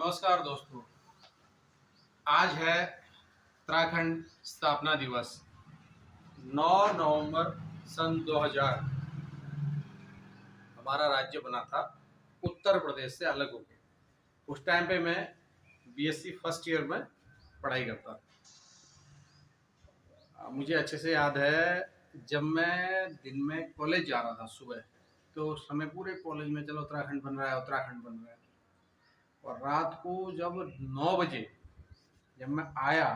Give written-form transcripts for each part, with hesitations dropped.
नमस्कार दोस्तों। आज है उत्तराखंड स्थापना दिवस। 9 नवंबर सन 2000 हमारा राज्य बना था उत्तर प्रदेश से अलग होकर। उस टाइम पे मैं बीएससी फर्स्ट ईयर में पढ़ाई करता था। मुझे अच्छे से याद है, जब मैं दिन में कॉलेज जा रहा था सुबह, तो उस समय पूरे कॉलेज में चलो उत्तराखंड बन रहा है, उत्तराखंड बन रहा है। और रात को जब 9 बजे जब मैं आया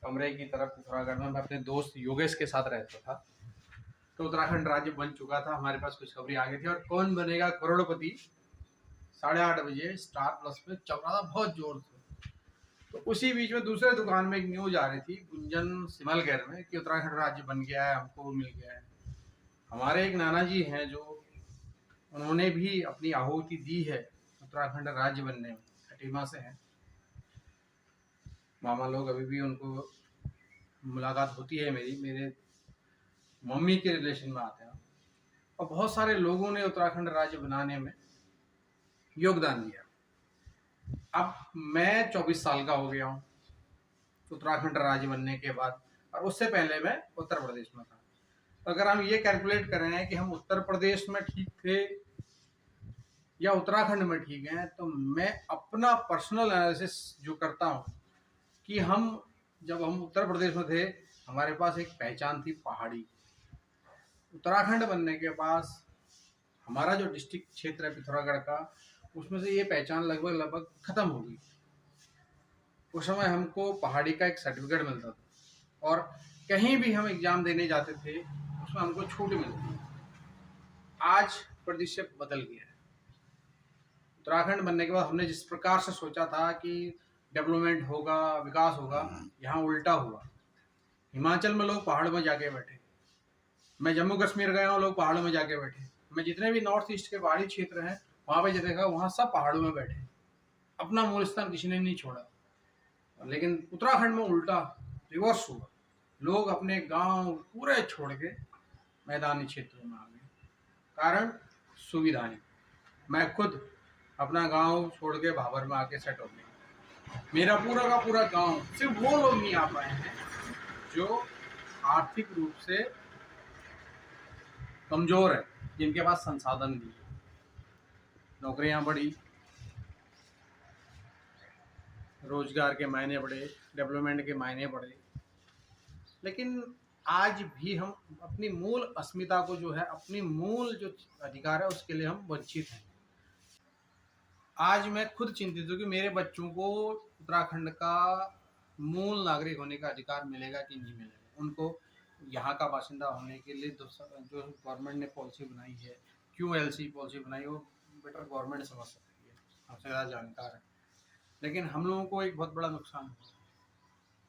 कमरे की तरफ पिथौरागढ़ में, मैं अपने दोस्त योगेश के साथ रहता था, तो उत्तराखंड राज्य बन चुका था। हमारे पास खुशखबरी आ गई थी। और कौन बनेगा करोड़पति 8:30 बजे स्टार प्लस पे चल रहा था बहुत जोर से। तो उसी बीच में दूसरे दुकान में एक न्यूज आ रही थी गुंजन सिमलगैर में कि उत्तराखंड राज्य बन गया है, हमको मिल गया है। हमारे एक नाना जी हैं जो उन्होंने भी अपनी आहुति दी है उत्तराखंड राज्य बनने में, खटीमा से हैं मामा लोग। अभी भी उनको मुलाकात होती है मेरे मम्मी के रिलेशन में आते हैं। और बहुत सारे लोगों ने उत्तराखंड राज्य बनाने में योगदान दिया। अब मैं 24 साल का हो गया हूँ उत्तराखंड राज्य बनने के बाद, और उससे पहले मैं उत्तर प्रदेश में था। तो अगर हम ये कैलकुलेट करें कि हम उत्तर प्रदेश में ठीक थे या उत्तराखंड में ठीक हैं, तो मैं अपना पर्सनल एनालिसिस जो करता हूँ कि जब हम उत्तर प्रदेश में थे, हमारे पास एक पहचान थी पहाड़ी। उत्तराखंड बनने के पास हमारा जो डिस्ट्रिक्ट क्षेत्र है पिथौरागढ़ का, उसमें से ये पहचान लगभग खत्म हो गई। उस समय हमको पहाड़ी का एक सर्टिफिकेट मिलता था, और कहीं भी हम एग्जाम देने जाते थे उसमें हमको छूट मिलती। आज परिदृश्य बदल गया है। उत्तराखंड बनने के बाद हमने जिस प्रकार से सोचा था कि डेवलपमेंट होगा, विकास होगा, यहाँ उल्टा हुआ। हिमाचल में लोग पहाड़ों में जाके बैठे, मैं जम्मू कश्मीर गया हूँ, लोग पहाड़ों में जाके बैठे। मैं जितने भी नॉर्थ ईस्ट के पहाड़ी क्षेत्र हैं वहाँ पे जो देखा, वहाँ सब पहाड़ों में बैठे, अपना मूल स्थान किसी ने नहीं छोड़ा। लेकिन उत्तराखंड में उल्टा रिवर्स हुआ। लोग अपने गांव पूरे छोड़ के मैदानी क्षेत्रों में आ गए। कारण सुविधाएं। मैं खुद अपना गांव छोड़ के भाबर में आके सेट हो गया। मेरा पूरा का पूरा गांव, सिर्फ वो लोग नहीं आ पाए हैं जो आर्थिक रूप से कमजोर है, जिनके पास संसाधन नहीं है। नौकरियां बढ़ी, रोजगार के मायने बढ़े, डेवलपमेंट के मायने बढ़े, लेकिन आज भी हम अपनी मूल अस्मिता को जो है, अपनी मूल जो अधिकार है, उसके लिए हम वंचित हैं। आज मैं खुद चिंतित हूँ कि मेरे बच्चों को उत्तराखंड का मूल नागरिक होने का अधिकार मिलेगा कि नहीं मिलेगा। उनको यहाँ का बाशिंदा होने के लिए जो गवर्नमेंट ने पॉलिसी बनाई है, QLC पॉलिसी बनाई, वो बेटर गवर्नमेंट समझ सकती है, हमसे ज़्यादा जानकार है। लेकिन हम लोगों को एक बहुत बड़ा नुकसान हुआ।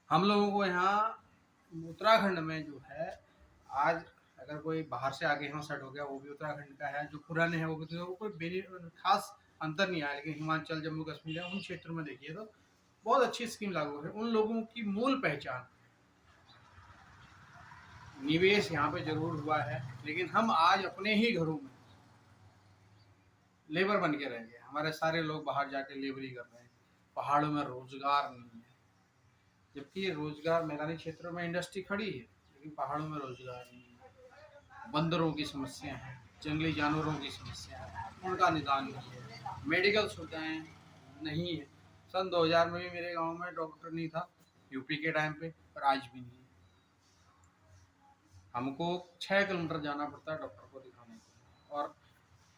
हम लोगों को यहाँ उत्तराखंड में जो है, आज अगर कोई बाहर से आके यहाँ सेट हो गया, वो भी उत्तराखंड का है, जो पुराने हैं वो भी, तो कोई खास अंतर नहीं आया। लेकिन हिमाचल, जम्मू कश्मीर है, उन क्षेत्रों में देखिए तो बहुत अच्छी स्कीम लागू है। उन लोगों की मूल पहचान, निवेश यहाँ पे जरूर हुआ है, लेकिन हम आज अपने ही घरों में लेबर बन के रह गए। हमारे सारे लोग बाहर जाके लेबरी कर रहे हैं, पहाड़ों में रोजगार नहीं है। जबकि रोजगार मैदानी क्षेत्रों में इंडस्ट्री खड़ी है, लेकिन पहाड़ों में रोजगार नहीं है। बंदरों की समस्या है, जंगली जानवरों की समस्या है, उनका निदान नहीं है, मेडिकल सुविधाएं नहीं है। सन 2000 में भी मेरे गांव में डॉक्टर नहीं था, यूपी के टाइम पे, और आज भी नहीं है। हमको 6 किलोमीटर जाना पड़ता है डॉक्टर को दिखाने के लिए, और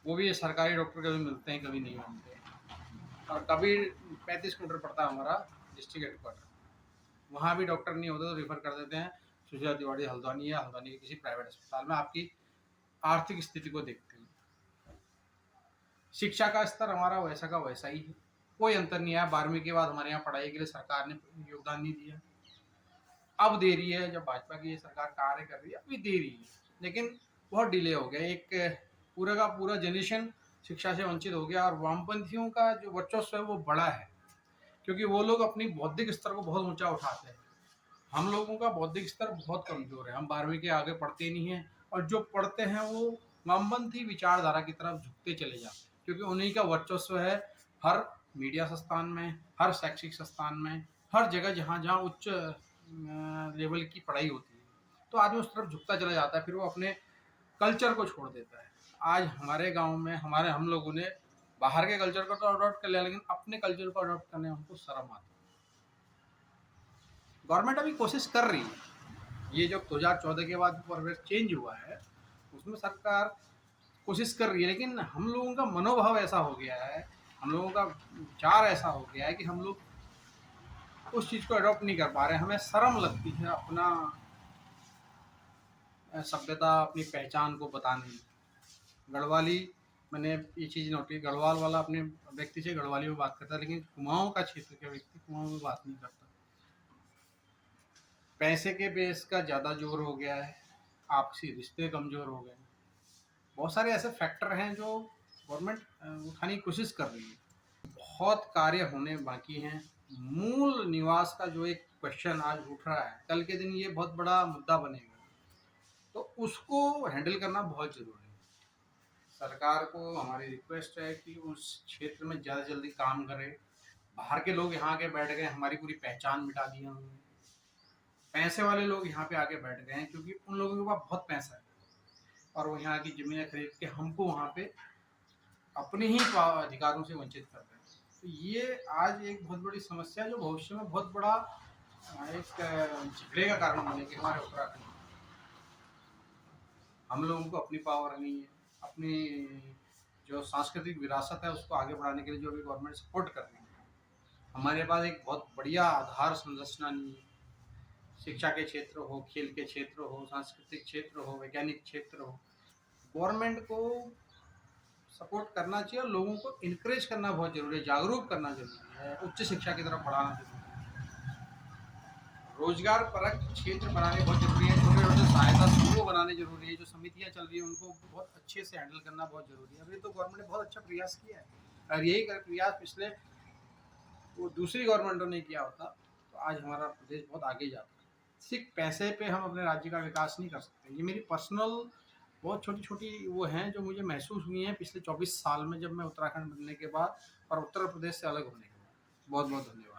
वो भी सरकारी डॉक्टर कभी मिलते हैं, कभी नहीं मिलते। और कभी 35 किलोमीटर पड़ता है हमारा डिस्ट्रिक्ट हेडक्वार्टर, वहाँ भी डॉक्टर नहीं होते तो रेफर कर देते हैं सुशीला तिवारी हल्द्वानी, या हल्द्वानी के किसी प्राइवेट अस्पताल में, आपकी आर्थिक स्थिति को देखते हैं। शिक्षा का स्तर हमारा वैसा का वैसा ही है, कोई अंतर नहीं आया। 12वीं के बाद हमारे यहाँ पढ़ाई के लिए सरकार ने योगदान नहीं दिया। अब दे रही है, जब भाजपा की ये सरकार कार्य कर रही है, अभी दे रही है, लेकिन बहुत डिले हो गया। एक पूरा का पूरा जनरेशन शिक्षा से वंचित हो गया। और वामपंथियों का जो वर्चस्व है वो बड़ा है, क्योंकि वो लोग अपनी बौद्धिक स्तर को बहुत ऊंचा उठाते हैं। हम लोगों का बौद्धिक स्तर बहुत कमजोर है, हम 12वीं के आगे पढ़ते नहीं हैं, और जो पढ़ते हैं वो वामपंथी विचारधारा की तरफ झुकते चले जाते हैं, क्योंकि उन्हीं का वर्चस्व है हर मीडिया संस्थान में, हर शैक्षिक संस्थान में, हर जगह जहाँ जहाँ उच्च लेवल की पढ़ाई होती है, तो आदमी उस तरफ झुकता चला जाता है, फिर वो अपने कल्चर को छोड़ देता है। आज हमारे गांव में हम लोगों ने बाहर के कल्चर को तो अडॉप्ट कर लिया, लेकिन अपने कल्चर को अडॉप्ट करने में हमको शर्म आती है। गवर्नमेंट अभी कोशिश कर रही है, ये जो 2014 के बाद परिवेश चेंज हुआ है, उसमें सरकार कोशिश कर रही है, लेकिन हम लोगों का मनोभाव ऐसा हो गया है, हम लोगों का विचार ऐसा हो गया है कि हम लोग उस चीज़ को अडॉप्ट नहीं कर पा रहे हैं। हमें शर्म लगती है अपना सभ्यता, अपनी पहचान को बताने में। गढ़वाली, मैंने ये चीज़ नोट की, गढ़वाल वाला अपने व्यक्ति से गढ़वाली में बात करता है, लेकिन कुमाऊँ का क्षेत्र का व्यक्ति कुमाऊँ में बात नहीं करता। पैसे के बेस का ज़्यादा जोर हो गया है, आपसी रिश्ते कमज़ोर हो गए हैं। बहुत सारे ऐसे फैक्टर हैं जो गवर्नमेंट उठाने की कोशिश कर रही है। बहुत कार्य होने बाकी हैं। मूल निवास का जो एक क्वेश्चन आज उठ रहा है, कल के दिन ये बहुत बड़ा मुद्दा बनेगा, तो उसको हैंडल करना बहुत ज़रूरी है। सरकार को हमारी रिक्वेस्ट है कि उस क्षेत्र में ज़्यादा जल्दी काम करे। बाहर के लोग यहाँ आके बैठ गए, हमारी पूरी पहचान मिटा दी है उन्होंने। पैसे वाले लोग यहाँ पे आके बैठ गए हैं, क्योंकि उन लोगों के पास बहुत पैसा है और वो यहाँ की ज़मीनें खरीद के हमको वहाँ पे अपने ही अधिकारों से वंचित कर रहे हैं। तो ये आज एक बहुत बड़ी समस्या है, जो भविष्य में बहुत बड़ा एक झगड़े का कारण बनेगी हमारे उत्तराखंड में। हम लोगों को अपनी पावर नहीं है, अपनी जो सांस्कृतिक विरासत है उसको आगे बढ़ाने के लिए जो भी गवर्नमेंट सपोर्ट कर रही है, हमारे पास एक बहुत बढ़िया आधार संरचना नहीं है। शिक्षा के क्षेत्र हो, खेल के क्षेत्र हो, सांस्कृतिक क्षेत्र हो, वैज्ञानिक क्षेत्र हो, गवर्नमेंट को सपोर्ट करना चाहिए और लोगों को इनकरेज करना बहुत ज़रूरी है, जागरूक करना ज़रूरी है, उच्च शिक्षा की तरफ बढ़ाना ज़रूरी है, रोजगार परक क्षेत्र बनाने बहुत ज़रूरी है, छोटे छोटे सहायता समूह बनाने ज़रूरी है, जो समितियाँ चल रही है उनको बहुत अच्छे से हैंडल करना बहुत ज़रूरी है। अभी तो गवर्नमेंट ने बहुत अच्छा प्रयास किया है, और यही प्रयास पिछले वो दूसरी गवर्नमेंटों ने किया होता तो आज हमारा प्रदेश बहुत आगे जाता। सिर्फ पैसे पे हम अपने राज्य का विकास नहीं कर सकते। ये मेरी पर्सनल बहुत छोटी छोटी वो हैं जो मुझे महसूस हुई हैं पिछले 24 साल में, जब मैं उत्तराखंड बनने के बाद और उत्तर प्रदेश से अलग होने के बाद। बहुत बहुत धन्यवाद।